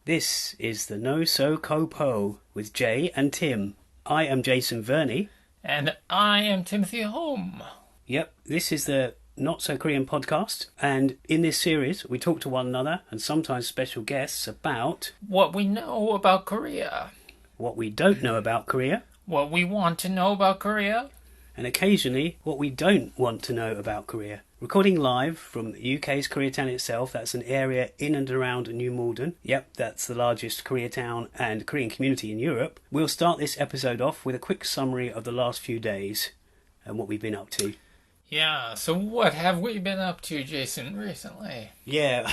This is the NoSoKoPo with Jay and Tim. I am Jason Verney. And I am Timothy Holm. Yep, this is the Not So Korean podcast, and in this series we talk to one another and sometimes special guests about what we know about Korea, what we don't know about Korea, what we want to know about Korea, and occasionally what we don't want to know about Korea. Recording live from the UK's Koreatown itself. That's an area in and around New Malden. Yep, that's the largest Koreatown and Korean community in Europe. We'll start this episode off with a quick summary of the last few days and what we've been up to. Yeah, so what have we been up to, Jason, recently? Yeah,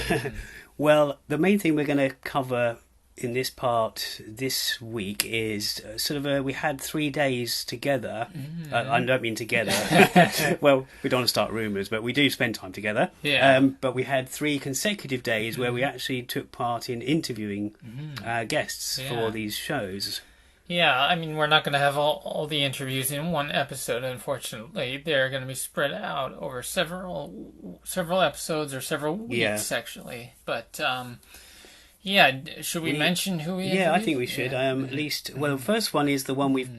well, the main thing we're going to cover in this part this week is we had 3 days together. I don't mean together. Well, we don't want to start rumours, but we do spend time together. Yeah. But we had 3 consecutive days where we actually took part in interviewing guests for these shows. Yeah, I mean, we're not going to have all the interviews in one episode, unfortunately. They're going to be spread out over several episodes or several weeks, actually. But, yeah, should we mention who we interviewed? Yeah, I think we should. At least, well, the first one is the one we've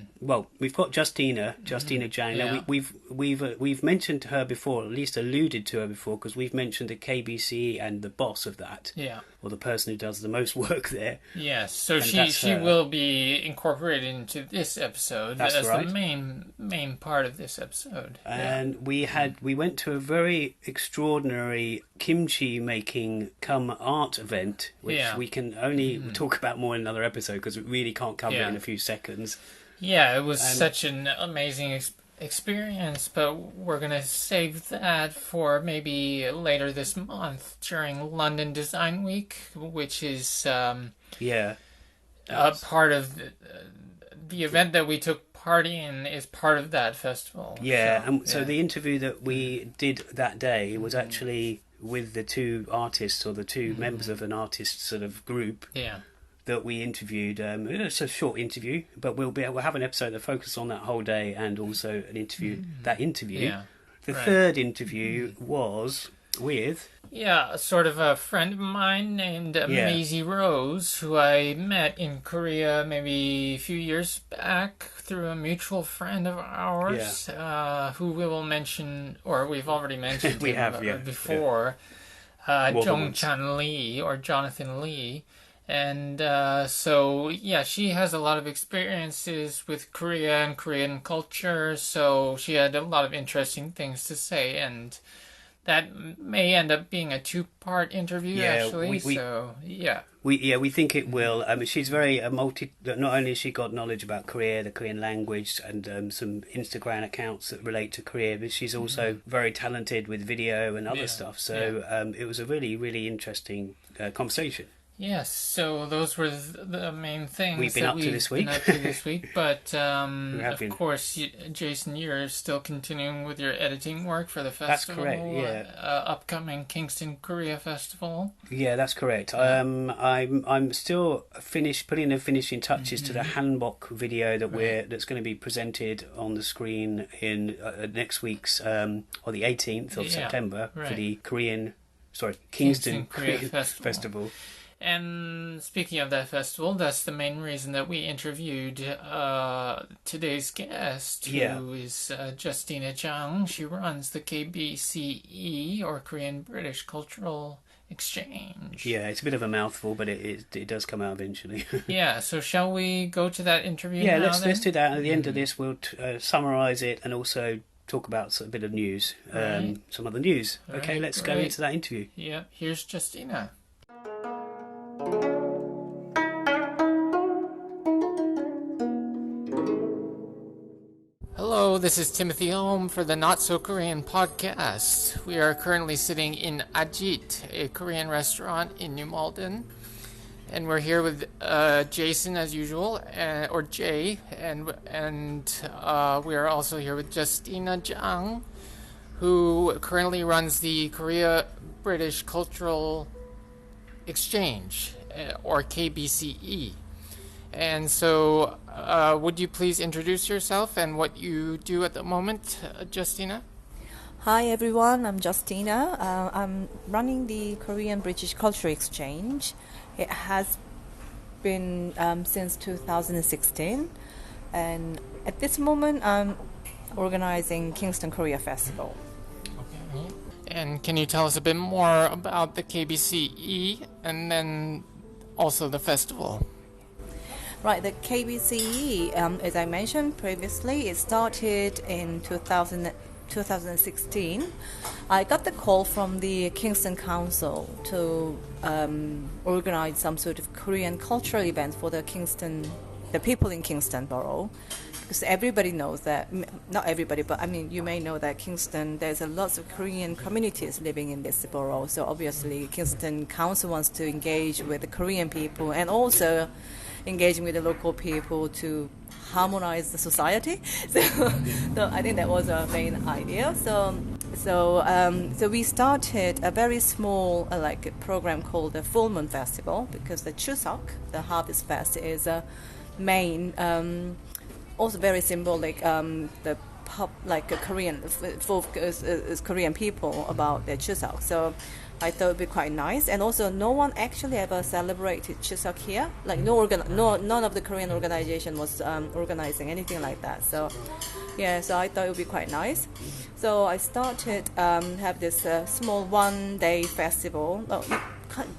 got Justina Jang. Yeah. Now we've mentioned her before, at least alluded to her before, because we've mentioned the KBCE and the boss of that. Yeah. Or the person who does the most work there. Yes, so she will be incorporated into this episode. That's right. The main part of this episode. And we went to a very extraordinary Kimchi-come-Art event, which we can only talk about more in another episode because we really can't cover it in a few seconds. Yeah, it was such an amazing experience, but we're going to save that for maybe later this month during London Design Week, which is part of the event that we took part in is part of that festival. Yeah, so the interview that we did that day was actually with the 2 artists, or the 2 members of an artist sort of group. Yeah. That we interviewed. It's a short interview, but we'll have an episode that focuses on that whole day and also an interview. Yeah. The third interview was with sort of a friend of mine named Maisie Rose, who I met in Korea maybe a few years back through a mutual friend of ours, who we will mention, or we've already mentioned before, Jong-chan Lee or Jonathan Lee. And she has a lot of experiences with Korea and Korean culture, so she had a lot of interesting things to say, and that may end up being a 2-part interview, actually. We think it will. I mean, she's very not only has she got knowledge about Korea, the Korean language, and some Instagram accounts that relate to Korea, but she's also very talented with video and other stuff. So it was a really, really interesting conversation. Yes, so those were the main things we've been up to this week. But of course, Jason, you're still continuing with your editing work for the festival. That's correct. Yeah, upcoming Kingston Korean Festival. Yeah, that's correct. I'm still putting the finishing touches to the Hanbok video that's going to be presented on the screen in next week's or the 18th of September for the Kingston Korean Festival. And speaking of that festival, that's the main reason that we interviewed today's guest, who is Justina Jang. She runs the KBCE, or Korean British Cultural Exchange. Yeah, it's a bit of a mouthful, but it does come out eventually. Yeah, so shall we go to that interview now? Yeah, let's do that. At the end of this, we'll summarise it and also talk about a bit of news, some other news. Okay, let's go into that interview. Yeah, here's Justina. Hello, this is Timothy Holm for the Not So Korean podcast. We are currently sitting in Ajit, a Korean restaurant in New Malden, and we're here with Jason as usual, or Jay, and we are also here with Justina Jang, who currently runs the Korea British Cultural Exchange, or KBCE. And so, would you please introduce yourself and what you do at the moment, Justina? Hi everyone, I'm Justina. I'm running the Korean British Cultural Exchange. It has been since 2016, and at this moment I'm organizing Kingston Korean Festival. Okay. And can you tell us a bit more about the KBCE and then also the festival? Right, the KBCE, as I mentioned previously, it started in 2016. I got the call from the Kingston Council to organize some sort of Korean cultural event for the people in Kingston Borough. Because everybody knows that, not everybody, but I mean, you may know that Kingston, there's a lots of Korean communities living in this borough. So obviously, Kingston Council wants to engage with the Korean people and also engaging with the local people to harmonize the society. So I think that was our main idea. So we started a very small a program called the Full Moon Festival, because the Chuseok, the Harvest Fest, is a main. Also very symbolic, the pop, like a Korean, is Korean people about their Chuseok. So I thought it would be quite nice. And also no one actually ever celebrated Chuseok here. Like none of the Korean organization was organizing anything like that. So yeah, so I thought it would be quite nice. So I started have this small one-day festival. Oh,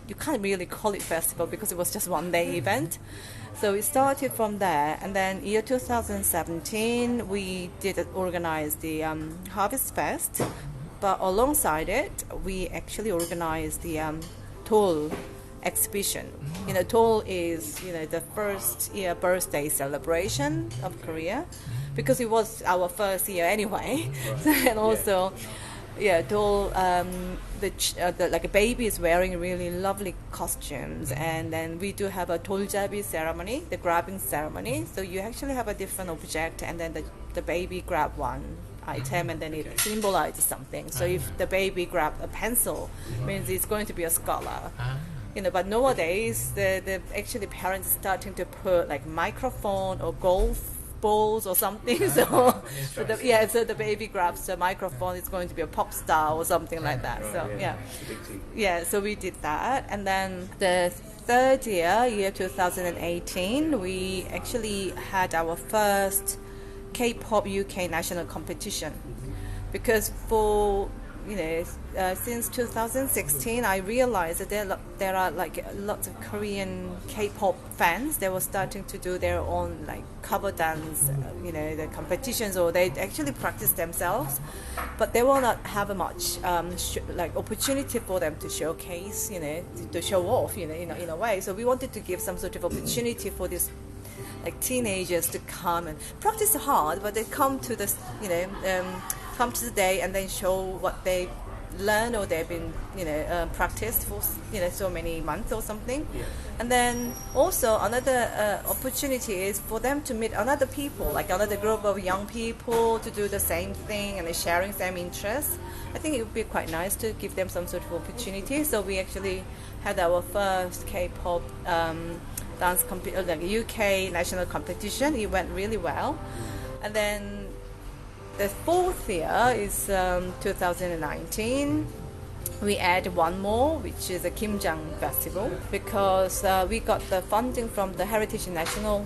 you can't really call it festival because it was just one-day event. So we started from there, and then year 2017 we did organize the Harvest Fest, but alongside it we actually organized the Toll exhibition. Toll is the first year birthday celebration of Korea, because it was our first year anyway, and also. Yeah, Toll, like a baby is wearing really lovely costumes, and then we do have a doljabi ceremony, the grabbing ceremony. So you actually have a different object, and then the baby grab one item, and then it symbolizes something. So if the baby grab a pencil, means it's going to be a scholar. But nowadays the actually parents starting to put like microphone or golf balls or something. So the baby grabs the microphone, it's going to be a pop star or something like that. So we did that. And then the third year 2018, we actually had our first K-pop UK national competition, because for since 2016, I realized that there are like lots of Korean K-pop fans. They were starting to do their own like cover dance, the competitions, or they actually practice themselves, but they will not have a much opportunity for them to showcase, to show off, in a way. So we wanted to give some sort of opportunity for this like teenagers to come and practice hard, but they come to this, come to the day and then show what they learn or they've been practiced for so many months or something. And then also another opportunity is for them to meet another people, like another group of young people, to do the same thing and sharing same interests. I think it would be quite nice to give them some sort of opportunity. So we actually had our first K-pop dance UK national competition. It went really well. And then the fourth year is 2019. We add one more, which is a KIMJANG festival, because we got the funding from the Heritage National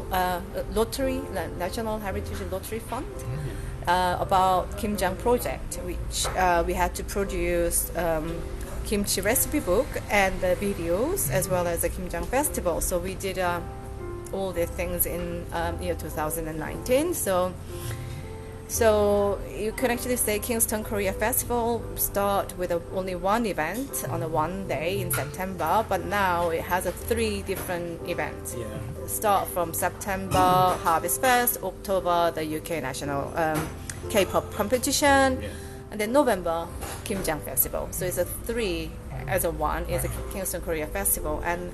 Lottery, National Heritage Lottery Fund, about KIMJANG project, which we had to produce kimchi recipe book and the videos, as well as the KIMJANG festival. So we did all the things in year 2019. So you could actually say Kingston Korean Festival start with only one event on a one day in September, but now it has 3 different events. Start from September Harvest Fest, October the UK National K-pop competition, and then November KIMJANG Festival. So it's 3 as a one is a Kingston Korean Festival, and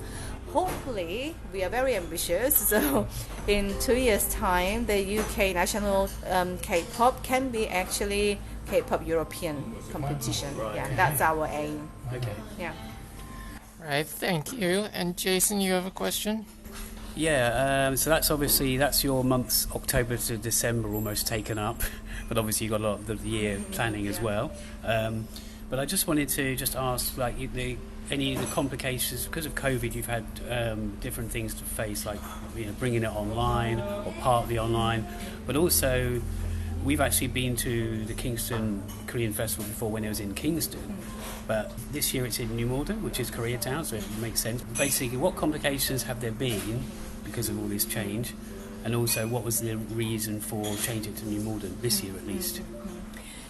hopefully we are very ambitious. So in 2 years' time, the UK national K-pop can be actually K-pop European competition. That's our aim. Right, thank you. And Jason, you have a question? So that's your months October to December almost taken up, but obviously you've got a lot of the year planning as well. But I just wanted to ask, any of the complications because of COVID? You've had different things to face, like bringing it online or partly online, but also we've actually been to the Kingston Korean Festival before when it was in Kingston, but this year it's in New Malden, which is Koreatown, so it makes sense. Basically, what complications have there been because of all this change, and also what was the reason for changing to New Malden this year at least?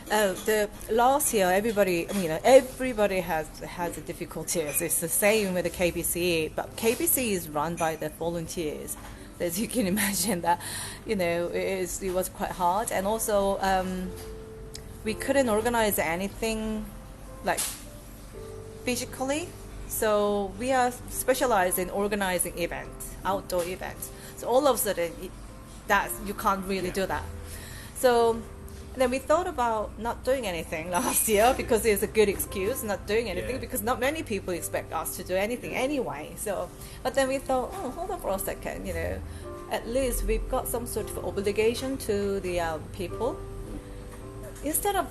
The last year, everybody has the difficulties. It's the same with the KBCE, but KBCE is run by the volunteers. As you can imagine, that it was quite hard, and also we couldn't organize anything like physically. So we are specialized in organizing events, outdoor events. So all of a sudden, you can't really do that. So then we thought about not doing anything last year because it's a good excuse, not doing anything, because not many people expect us to do anything anyway. So, but then we thought, hold on for a second, at least we've got some sort of obligation to the people. Instead of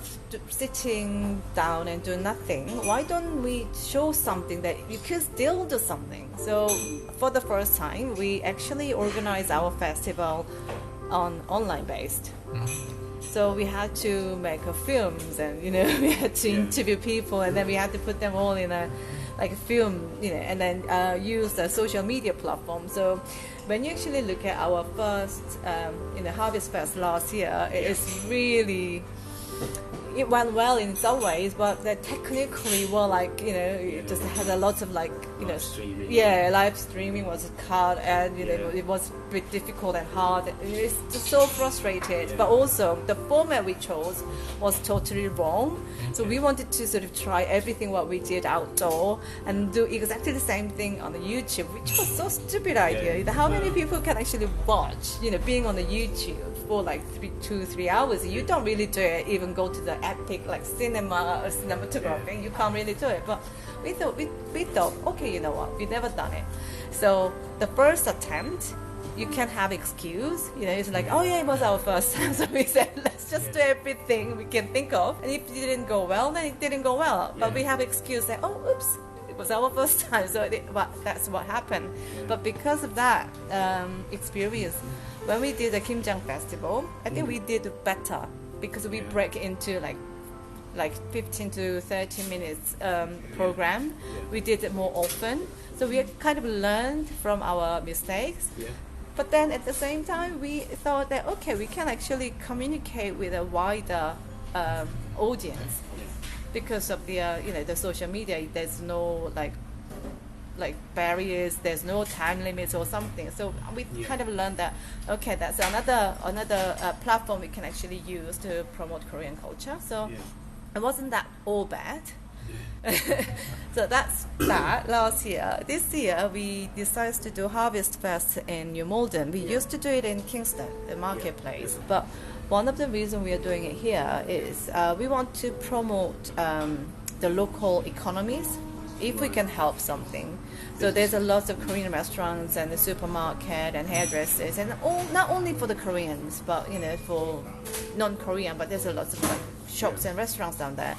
sitting down and doing nothing, why don't we show something that you can still do something? So for the first time, we actually organized our festival on online based. So we had to make films, and we had to interview people, and then we had to put them all in a film, and then use the social media platform. So when you actually look at our first Harvest Fest last year, it went well in some ways, but technically, it just had a lot of streaming. Live streaming was cut, and it was a bit difficult and hard. It's just so frustrated. But also the format we chose was totally wrong. So we wanted to sort of try everything what we did outdoor and do exactly the same thing on the YouTube, which was so stupid idea. How many people can actually watch, being on the YouTube for 2-3 hours? You don't really do it. Even go to the epic cinema or cinematography, you can't really do it. But we thought, okay, you know what? We've never done it. So the first attempt, you can have excuse. It's like, oh yeah, it was our first time. So we said, let's just do everything we can think of. And if it didn't go well, then it didn't go well. But we have excuse that, oops, it was our first time. So that's what happened. But because of that experience, when we did the KIMJANG festival, I think we did better because we break into like 15 to 30 minutes program. We did it more often. So we kind of learned from our mistakes. But then at the same time, we thought that, okay, we can actually communicate with a wider audience because of the social media. There's no barriers, there's no time limits or something. So we kind of learned that, okay, that's another platform we can actually use to promote Korean culture. So it wasn't that all bad. So that's that last year. This year we decided to do Harvest Fest in New Malden. We used to do it in Kingston, the marketplace. But one of the reasons we are doing it here is we want to promote the local economies if we can help something. So there's a lot of Korean restaurants and the supermarket and hairdressers, and not only for the Koreans, but for non-Korean, but there's a lot of shops and restaurants down there.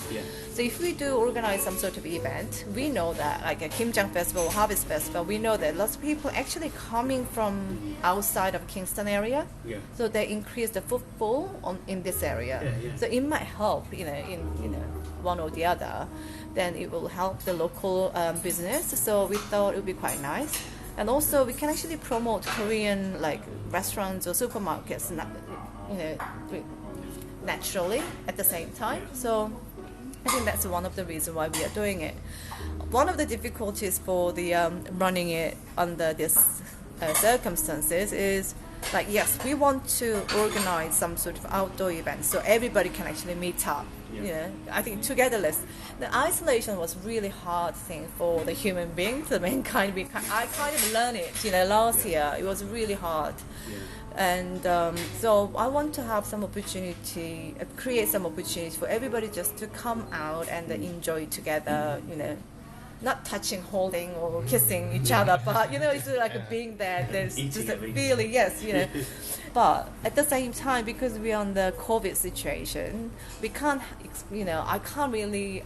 So if we do organize some sort of event, we know that like a KIMJANG festival, Harvest Festival, we know that lots of people actually coming from outside of Kingston area. So they increase the footfall in this area. So it might help, in one or the other. Then it will help the local business. So we thought it would be quite nice. And also we can actually promote Korean restaurants or supermarkets, naturally at the same time. So I think that's one of the reasons why we are doing it. One of the difficulties for the running it under this circumstances is yes, we want to organize some sort of outdoor event so everybody can actually meet up. I think togetherness. The isolation was really hard thing for the human beings, the mankind. I kind of learned it, last year. It was really hard. And so I want to have some opportunity, create some opportunities for everybody just to come out and enjoy together, not touching, holding, or kissing each other, but it's like being there. There's just a feeling, yes, But at the same time, because we're on the COVID situation, we can't, I can't really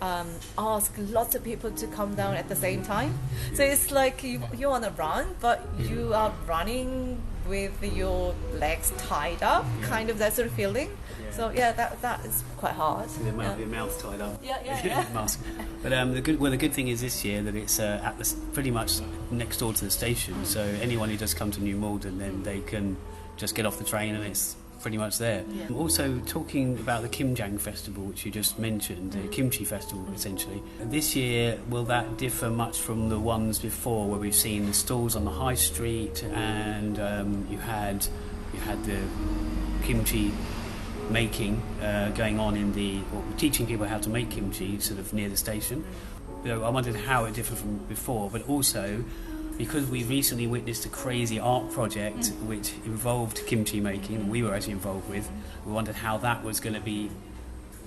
ask lots of people to come down at the same time. So it's like you want to run, but you are running with your legs tied up, kind of that sort of feeling. So that is quite hard. Your mouth tied up. Yeah. Mask. But the good thing is this year that it's pretty much next door to the station. So anyone who does come to New Malden, then they can just get off the train and it's pretty much there. Yeah. Also, talking about the KIMJANG festival, which you just mentioned, the Kimchi festival essentially. This year, will that differ much from the ones before, where we've seen the stalls on the high street and you had the kimchi making going on or teaching people how to make kimchi sort of near the station? I wondered how it differed from before, but also because we recently witnessed a crazy art project which involved kimchi making, we were actually involved with. We wondered how that was going to be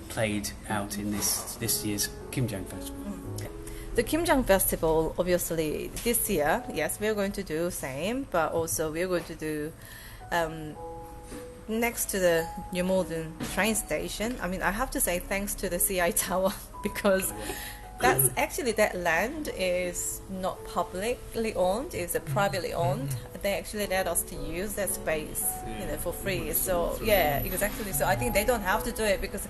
played out in this year's KIMJANG festival. The KIMJANG festival, obviously, this year, yes, we're going to do same, but also we're going to do next to the New Malden train station. I mean, I have to say thanks to the CI Tower because that's actually, that land is not publicly owned, it's privately owned. They actually let us to use that space, for free. So yeah, exactly. So I think they don't have to do it because,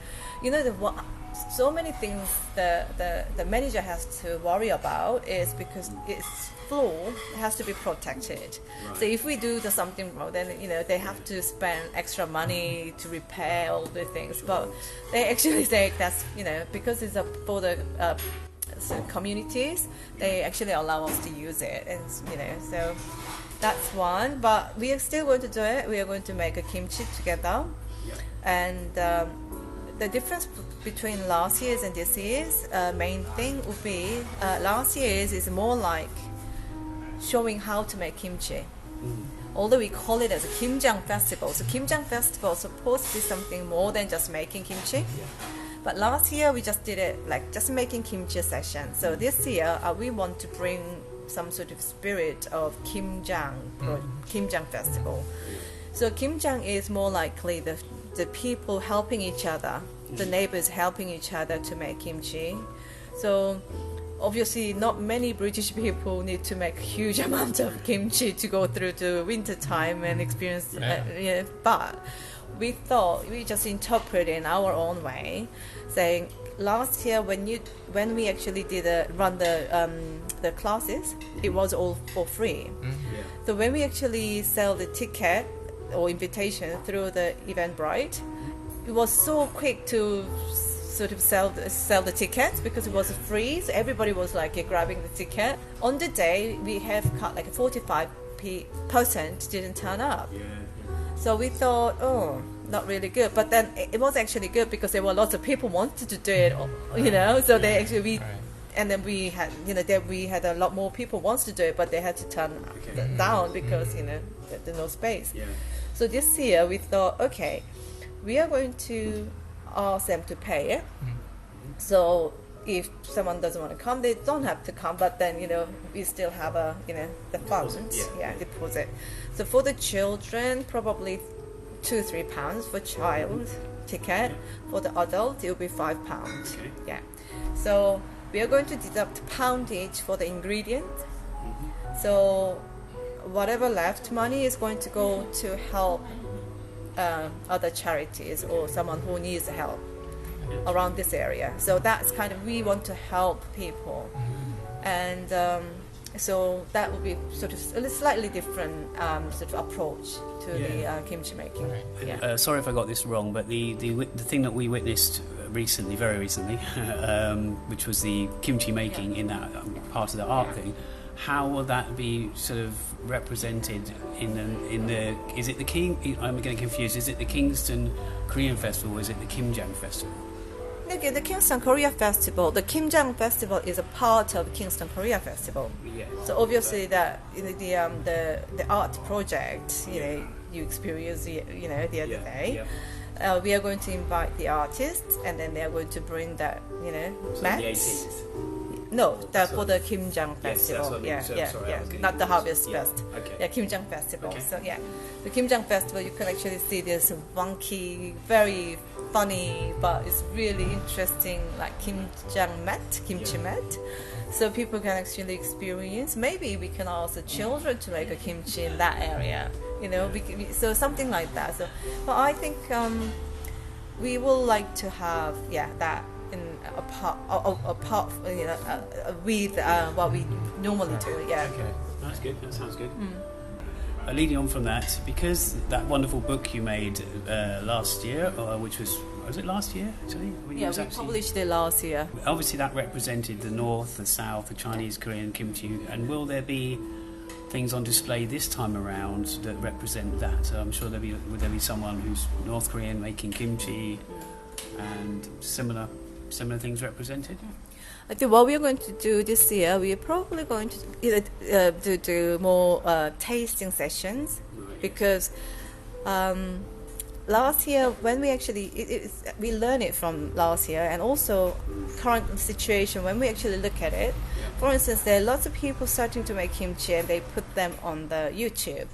so many things the manager has to worry about is because its floor has to be protected. Right. So if we do something wrong, then they have to spend extra money to repair all the things. But they actually say that's because it's for the communities, they actually allow us to use it, and so that's one. But we are still going to do it. We are going to make a kimchi together, and the difference between last year's and this year's main thing would be last year's is more like showing how to make kimchi. Although we call it as a KIMJANG festival, so KIMJANG festival is supposed to be something more than just making kimchi. But last year we just did it like just making kimchi session. So this year we want to bring some sort of spirit of KIMJANG festival. So KIMJANG is more likely the people helping each other, the neighbors helping each other to make kimchi. So obviously not many British people need to make huge amount of kimchi to go through the winter time and experience but we thought we just interpret in our own way, saying last year when we actually run the classes, it was all for free. So when we actually sell the ticket or invitation through the Eventbrite, it was so quick to sort of sell the tickets because it was free, so everybody was like grabbing the ticket. On the day we have cut like 45% didn't turn up. So we thought, not really good. But then it was actually good because there were lots of people wanted to do it, so they actually and then we had we had a lot more people wants to do it, but they had to turn down because there's no space. So this year we thought, okay, we are going to ask them to pay. So if someone doesn't want to come, they don't have to come, but then we still have the funds, deposit. So for the children, probably £2-3 for child ticket. For the adult, it will be £5. So we are going to deduct £1 each for the ingredient. So whatever left money is going to go to help other charities or someone who needs help around this area. So that's kind of, we want to help people, and so that would be sort of a slightly different sort of approach to the kimchi making. Sorry if I got this wrong, but the thing that we witnessed very recently, which was the kimchi making in that part of the art thing. How will that be sort of represented in the? Is it the King? I'm getting confused. Is it the Kingston Korean Festival? Or is it the KIMJANG Festival? Okay, the Kingston Korean Festival. The KIMJANG Festival is a part of Kingston Korean Festival. So obviously that the art project, you experienced the other day. We are going to invite the artists, and then they are going to bring that mats. No, for the KIMJANG Festival. Yes, Not the Harvest Fest. Okay. Yeah, KIMJANG Festival. Okay. So yeah, the KIMJANG Festival, you can actually see this wonky, very funny, but it's really interesting, like KIMJANG mat, kimchi mat. So people can actually experience. Maybe we can ask the children to make a kimchi in that area. You know, so something like that. So, but I think we will like to have that in apart with what we normally do. Yeah. Okay, that's good. That sounds good. Leading on from that, because that wonderful book you made last year, which was it last year actually? Yeah, we published it last year. Obviously, that represented the North, the South, the Chinese, Korean kimchi. And will there be things on display this time around that represent that? So I'm sure would there be someone who's North Korean making kimchi and similar things represented? I think what we're going to do this year, we're probably going to do more tasting sessions, because last year when we actually we learned it from last year, and also current situation when we actually look at it. For instance, there are lots of people starting to make kimchi and they put them on the YouTube,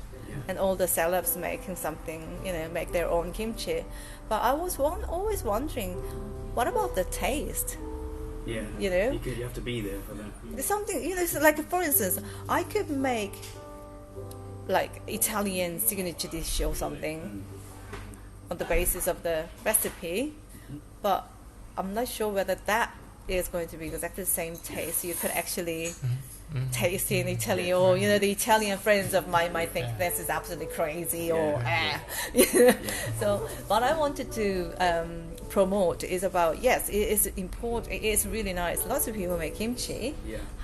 and all the celebs making something, make their own kimchi. But I was always wondering, what about the taste? Yeah, you have to be there for that. There's something, it's like, for instance, I could make like Italian signature dish or something on the basis of the recipe, but I'm not sure whether that is going to be exactly the same taste. You could actually taste in Italy, or the Italian friends of mine might think this is absolutely crazy, So what I wanted to promote is about, yes, it is important, it is really nice, lots of people make kimchi.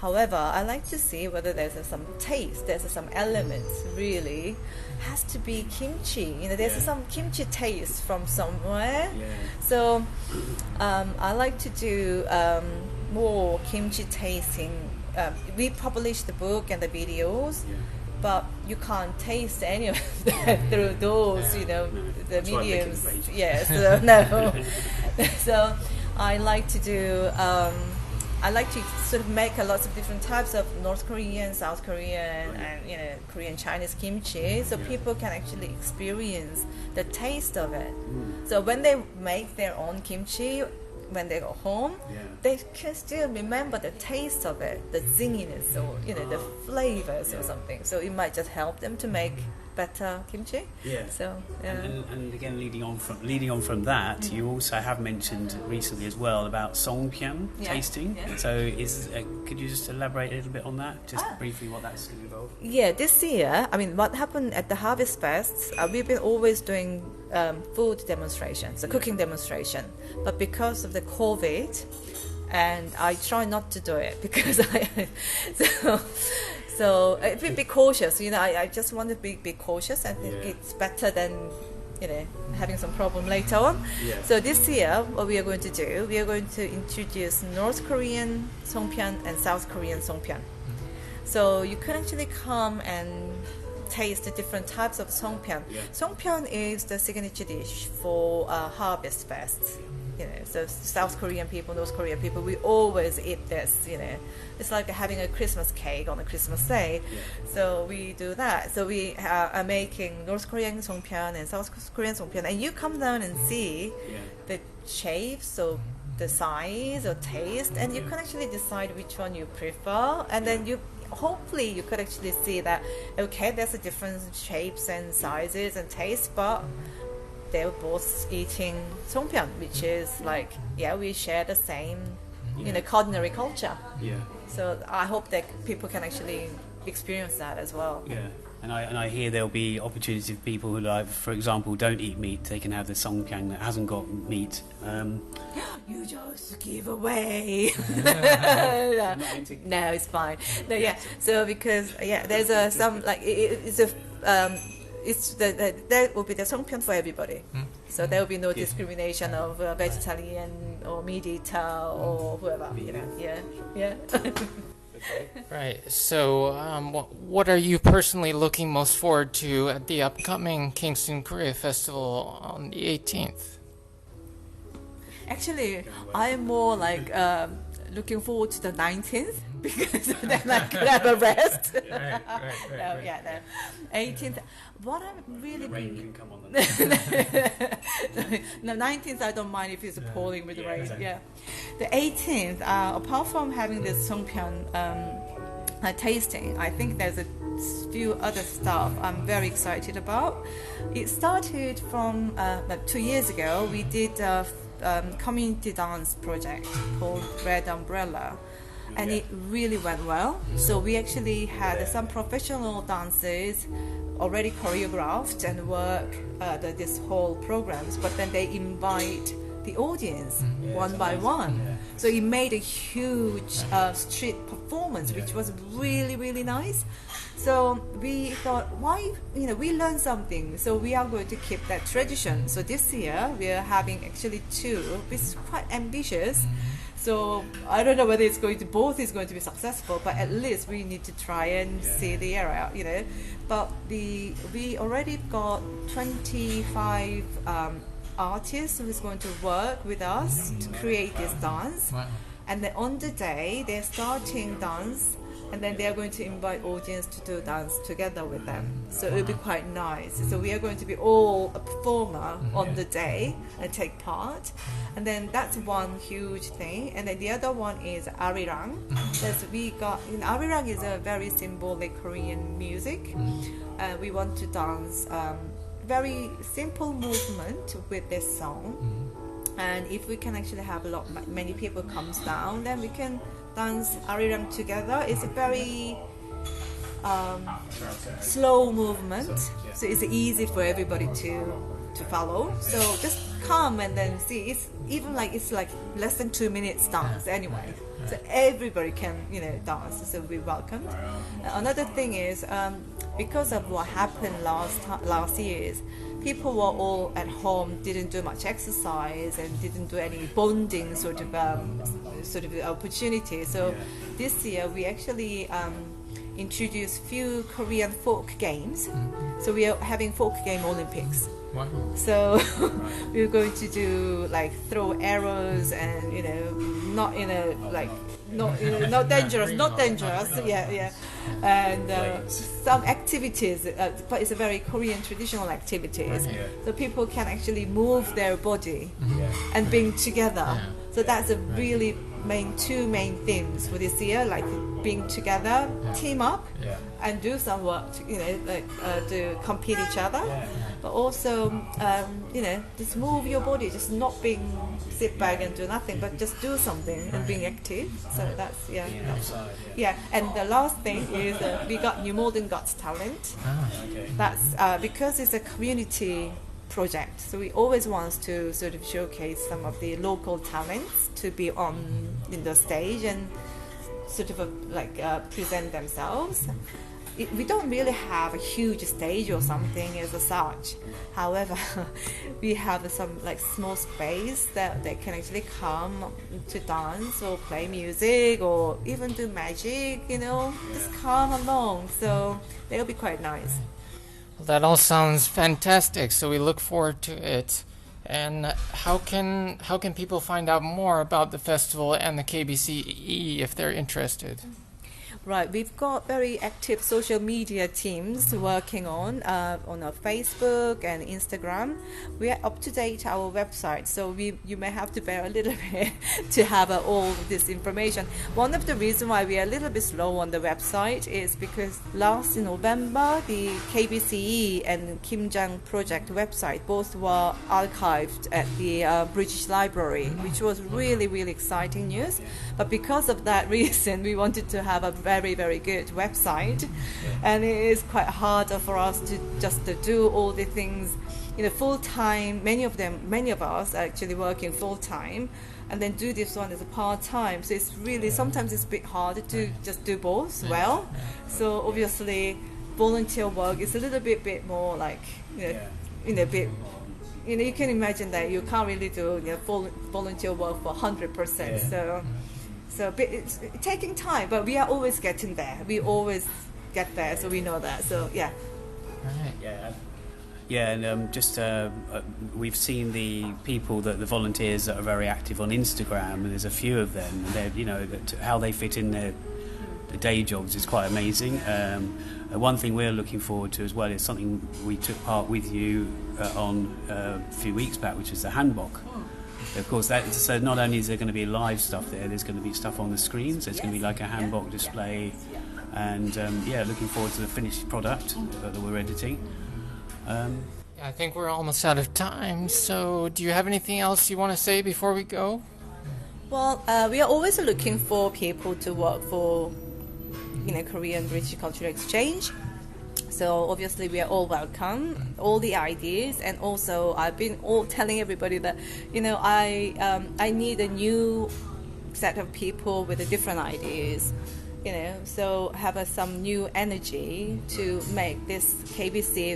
However, I like to see whether there's some taste, there's some elements really has to be kimchi, there's some kimchi taste from somewhere. So I like to do more kimchi tasting. We publish the book and the videos, but you can't taste any of that through those, the mediums. Yes, no. So I like to do. I like to sort of make a lot of different types of North Korean, South Korean, and Korean Chinese kimchi, so people can actually experience the taste of it. So when they make their own kimchi, when they go home, they can still remember the taste of it, the zinginess, or the flavors or something. So it might just help them to make better kimchi. So and again, leading on from that, you also have mentioned recently as well about songpyeon tasting. So could you just elaborate a little bit on that, just briefly, what that's going to involve? Yeah, this year, what happened at the Harvest Fest, we've been always doing food demonstrations, a cooking demonstration, but because of the COVID, and I try not to do it because so be cautious. I just want to be cautious. I think it's better than having some problem later on. So this year, what we are going to do, we are going to introduce North Korean songpyeon and South Korean songpyeon. So you can actually come and taste the different types of songpyeon. Songpyeon is the signature dish for Harvest Fest. So South Korean people, North Korean people, we always eat this. It's like having a Christmas cake on a Christmas day. So we do that. So we are making North Korean songpyeon and South Korean songpyeon, and you come down and see the shapes, or the size or taste, and you can actually decide which one you prefer, and then hopefully you could actually see that there's a different shapes and sizes and tastes, but they're both eating songpyeon, which is like we share the same culinary culture. So I hope that people can actually experience that as well. And I hear there'll be opportunities for people who, like, for example, don't eat meat. They can have the songpyeon that hasn't got meat. You just give away. No, it's fine. No, So because there's some like there will be the songpyeon for everybody. So there will be no discrimination of vegetarian or meat eater or whoever. Right. So, what are you personally looking most forward to at the upcoming Kingston Korean Festival on the 18th? Actually, I am more like looking forward to the 19th because then I could have a rest. Right. Yeah, the 18th. What I'm really Rain can come on the the 19th, I don't mind if it's pouring with rain. exactly. Yeah, the 18th. Apart from having this Songpyeon tasting, I think there's a few other stuff I'm very excited about. It started from 2 years ago. We did a community dance project called Red Umbrella, and it really went well. So we actually had some professional dancers already choreographed and work this whole programs, but then they invite the audience one by one. So it made a huge street performance, which was really, really nice. So we thought, why, we learned something, so we are going to keep that tradition. So this year we are having actually 2, which is quite ambitious. So I don't know whether both is going to be successful, but at least we need to try and see the area, But we already got 25 artists who is going to work with us to create this dance. Wow. And then on the day they're starting dance, and then they are going to invite audience to do dance together with them. So it'll be quite nice. So we are going to be all a performer on the day and take part. And then that's one huge thing. And then the other one is Arirang. Arirang is a very symbolic Korean music. We want to dance very simple movement with this song. And if we can actually have many people comes down, then we can dance Arirang together. It's a very slow movement, so it's easy for everybody to follow. So just come and then see. It's like less than 2 minutes dance anyway. So everybody can dance. So we welcomed. Another thing is because of what happened last year, people were all at home, didn't do much exercise and didn't do any bonding sort of opportunity. So this year we actually introduced few Korean folk games. So we are having folk game Olympics. Wow. So we're going to do like throw arrows and not dangerous, and some activities, but it's a very Korean traditional activities. So people can actually move their body and being together. So that's a really two main themes for this year, like being together, team up, and do some work, to compete each other, but also, just move your body, just not sit back and do nothing, but just do something and being active. So that's And the last thing is we got New Malden Got Talent. That's because it's a community project, so we always want to sort of showcase some of the local talents to be in the stage and sort of present themselves. We don't really have a huge stage or something as such. However, we have some small space that they can actually come to dance or play music or even do magic, just come along. So they'll be quite nice. Well, that all sounds fantastic, so we look forward to it. And how can people find out more about the festival and the KBCE if they're interested? Right, we've got very active social media teams working on our Facebook and Instagram. We are up to date our website, so you may have to bear a little bit to have all this information. One of the reasons why we are a little bit slow on the website is because last November, the KBCE and KIMJANG project website both were archived at the British Library, which was really, really exciting news. But because of that reason, we wanted to have a very, very good website, and it is quite hard for us to just do all the things, full time. Many of us are actually working full time, and then do this one as a part time. So it's really sometimes it's a bit hard to just do both well. So obviously, volunteer work is a little bit more you can imagine that you can't really do volunteer work for 100%. So it's taking time, but we are always getting there. We always get there, so we know that. So Right. Yeah, and we've seen the people the volunteers that are very active on Instagram, and there's a few of them. And how they fit in their day jobs is quite amazing. One thing we're looking forward to as well is something we took part with you on a few weeks back, which is the hanbok. Of course, so not only is there going to be live stuff there's going to be stuff on the screens. There's going to be like a hanbok display, and looking forward to the finished product that we're editing. I think we're almost out of time. So, do you have anything else you want to say before we go? Well, we are always looking for people to work for, Korean British Cultural Exchange. So obviously we are all welcome, all the ideas, and also I've been telling everybody that, I need a new set of people with different ideas, so have some new energy to make this KBC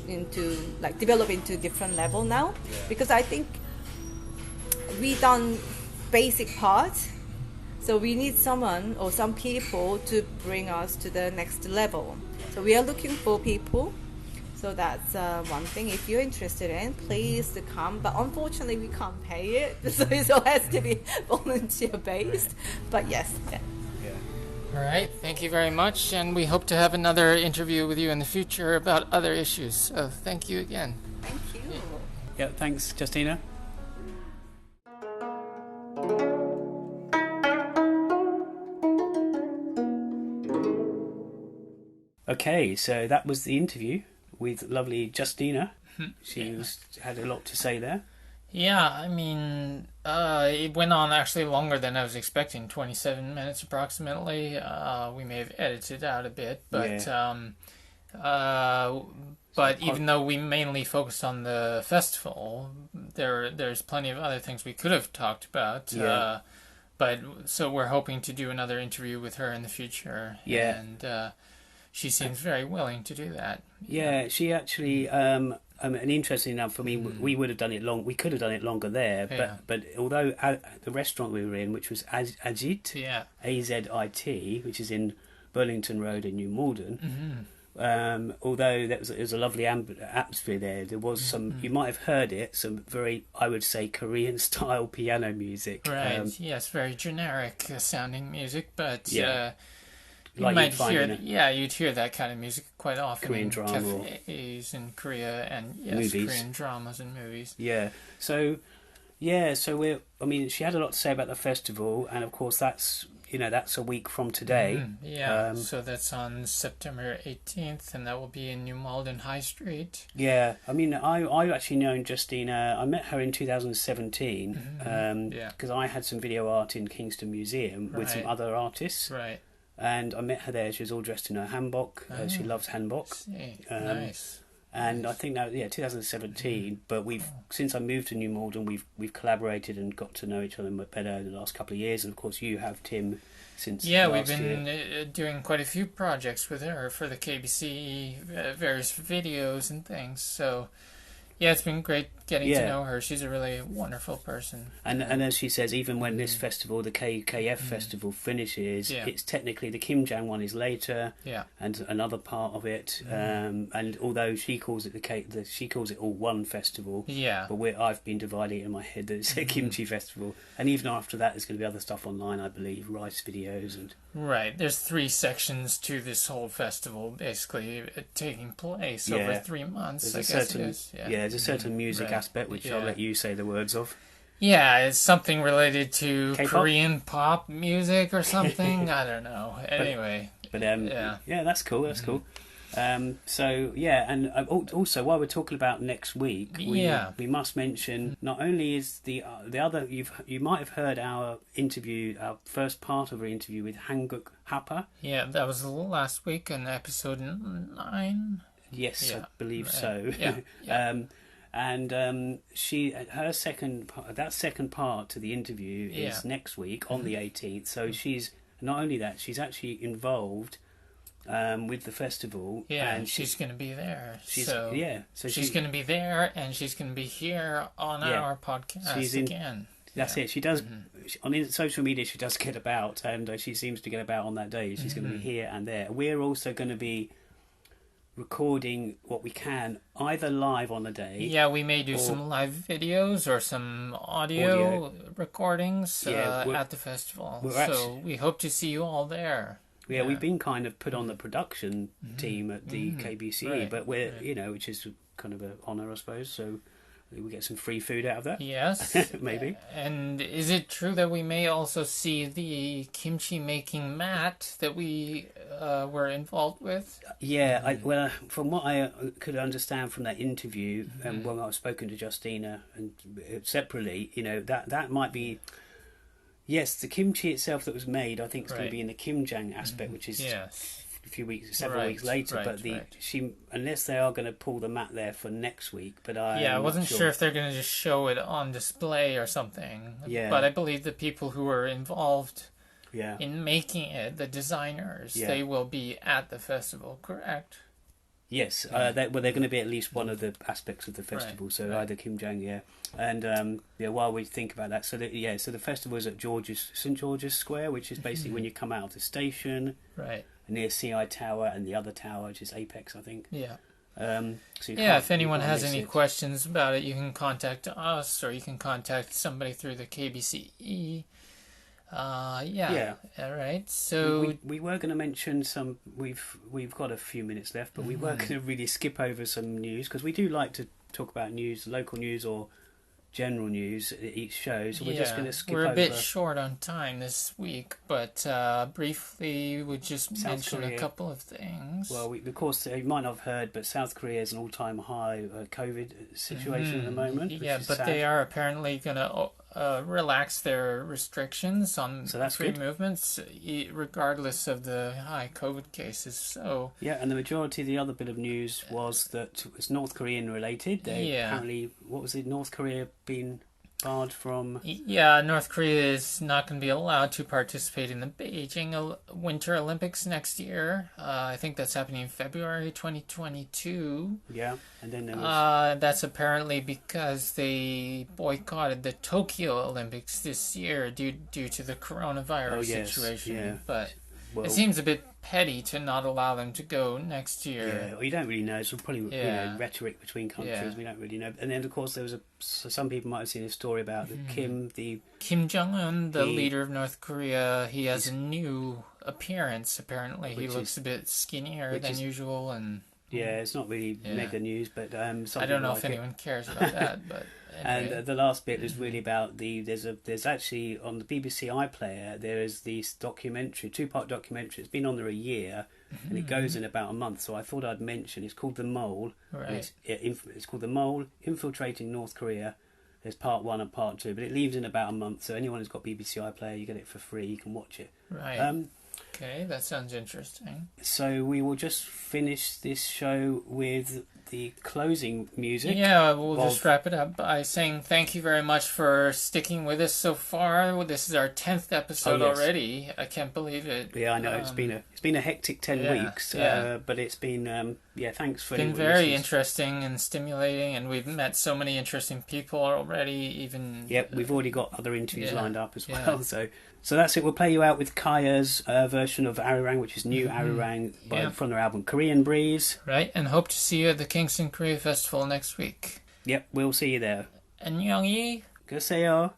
into develop into different level now, because I think we done basic part. So we need someone or some people to bring us to the next level. So we are looking for people. So that's one thing. If you're interested in, please come. But unfortunately, we can't pay it. So it all has to be volunteer based. But yes. Yeah. All right. Thank you very much. And we hope to have another interview with you in the future about other issues. So thank you again. Thank you. Yeah, thanks, Justina. Okay, so that was the interview with lovely Justina. She had a lot to say there. Yeah, I mean, it went on actually longer than I was expecting, 27 minutes approximately. We may have edited out a bit, but but even though we mainly focused on the festival, there's plenty of other things we could have talked about. Yeah. But so we're hoping to do another interview with her in the future. Yeah. And she seems very willing to do that. Yeah, she actually, and interesting enough, I mean, we would have done it we could have done it longer there, but although the restaurant we were in, which was Azit, A-Z-I-T, which is in Burlington Road in New Malden, although it was a lovely atmosphere there was some, you might have heard it, some very, I would say, Korean-style piano music. Right, yes, very generic sounding music, but... You like might hear, you'd hear that kind of music quite often Korean in drama cafes in Korea, and movies. Korean dramas and movies. Yeah, so she had a lot to say about the festival, and of course that's a week from today. So that's on September 18th, and that will be in New Malden High Street. Yeah, I mean, I've actually known Justina. I met her in 2017 because I had some video art in Kingston Museum with some other artists. Right. And I met her there. She was all dressed in her hanbok. She loves hanbok. Nice. And I think that 2017. But since I moved to New Malden, we've collaborated and got to know each other better in the last couple of years. And of course, you have Tim since last we've been year. Doing quite a few projects with her for the KBCE, various videos and things. So. Yeah, it's been great getting to know her. She's a really wonderful person. And as she says, even when this festival, the KKF festival, finishes, it's technically the KIMJANG one is later, and another part of it. And although she calls it she calls it all one festival, but I've been dividing it in my head that it's a Kimchi festival. And even after that, there's going to be other stuff online, I believe, rice videos and. Right, there's 3 sections to this whole festival, basically taking place over 3 months. There's there's a certain music aspect which I'll let you say the words of. Yeah, it's something related to K-pop? Korean pop music or something. I don't know. Anyway, but that's cool. That's cool. And also while we're talking about next week, we must mention not only is the other you might have heard our first part of our interview with Hanguk Hapa. Yeah, that was last week in episode 9. Yes, I believe so. Her second part to the interview is next week on the 18th. So she's not only that, she's actually involved with the festival. Yeah, and she's going to be there. She's going to be there, and she's going to be here on our podcast again. That's it. She does on social media. She does get about, and she seems to get about on that day. She's going to be here and there. We're also going to be. recording what we can, either live on the day. Yeah, we may do some live videos or some audio recordings at the festival. So we hope to see you all there. Yeah, we've been kind of put on the production team at the KBCE, but we're, which is kind of an honour, I suppose. So we get some free food out of that. Yes. Maybe. And is it true that we may also see the kimchi making mat that we were involved with? Yeah, well, from what I could understand from that interview, and when I've spoken to Justina and separately, that might be... Yes, the kimchi itself that was made, I think, is going to be in the KIMJANG aspect, which is a few weeks, several weeks later. But unless they are going to pull the mat there for next week, but I wasn't sure if they're going to just show it on display or something. Yeah, but I believe the people who were involved in making it, the designers, they will be at the festival, correct? Yes, they're going to be at least one of the aspects of the festival. So either KIMJANG, and while we think about that, so the festival is at St George's Square, which is basically when you come out of the station, near CI Tower and the other tower, which is Apex, I think. Yeah. So if anyone has any questions about it, you can contact us, or you can contact somebody through the KBCE. All right. So we were going to mention some. We've got a few minutes left, but we were going to really skip over some news because we do like to talk about news, local news or general news at each show. So we're just going to skip over. We're a bit short on time this week, but briefly we'll just mention a couple of things. Well, of course, you might not have heard, but South Korea is an all-time high COVID situation at the moment. Yeah, but sad. They are apparently going to relax their restrictions on free movements, regardless of the high COVID cases. So and the majority of the other bit of news was that it's North Korean related. They apparently, what was it? North Korea being barred from... Yeah, North Korea is not going to be allowed to participate in the Beijing Winter Olympics next year. I think that's happening in February 2022. Yeah, and then there was... that's apparently because they boycotted the Tokyo Olympics this year due to the coronavirus situation. Yeah. But it seems a bit petty to not allow them to go next year. Yeah, well, you don't really know. It's probably rhetoric between countries. We don't really know. And then, of course, there was some people might have seen a story about Kim Jong-un, the leader of North Korea. He has a new appearance. Apparently, he looks a bit skinnier than usual, and it's not really mega news, but I don't know if anyone cares about that, but. Anyway. And the last bit is really about there's actually on the BBC iPlayer there is this documentary, 2-part documentary. It's been on there a year, and it goes in about a month. So I thought I'd mention. It's called The Mole. Right. It's called The Mole: Infiltrating North Korea. There's part 1 and part 2, but it leaves in about a month. So anyone who's got BBC iPlayer, you get it for free. You can watch it. Right. Okay, that sounds interesting. So we will just finish this show with the closing music. Yeah, we'll just wrap it up by saying thank you very much for sticking with us so far. This is our 10th episode already. I can't believe it. Yeah, I know. It's been a hectic 10 weeks, but it's been thanks for. It's been very interesting and stimulating, and we've met so many interesting people already. We've already got other interviews lined up as well. So that's it. We'll play you out with Kaya's version of Arirang, which is new Arirang from their album Korean Breeze. Right, and hope to see you at the Kingston Korean Festival next week. Yep, we'll see you there. 안녕히 계세요.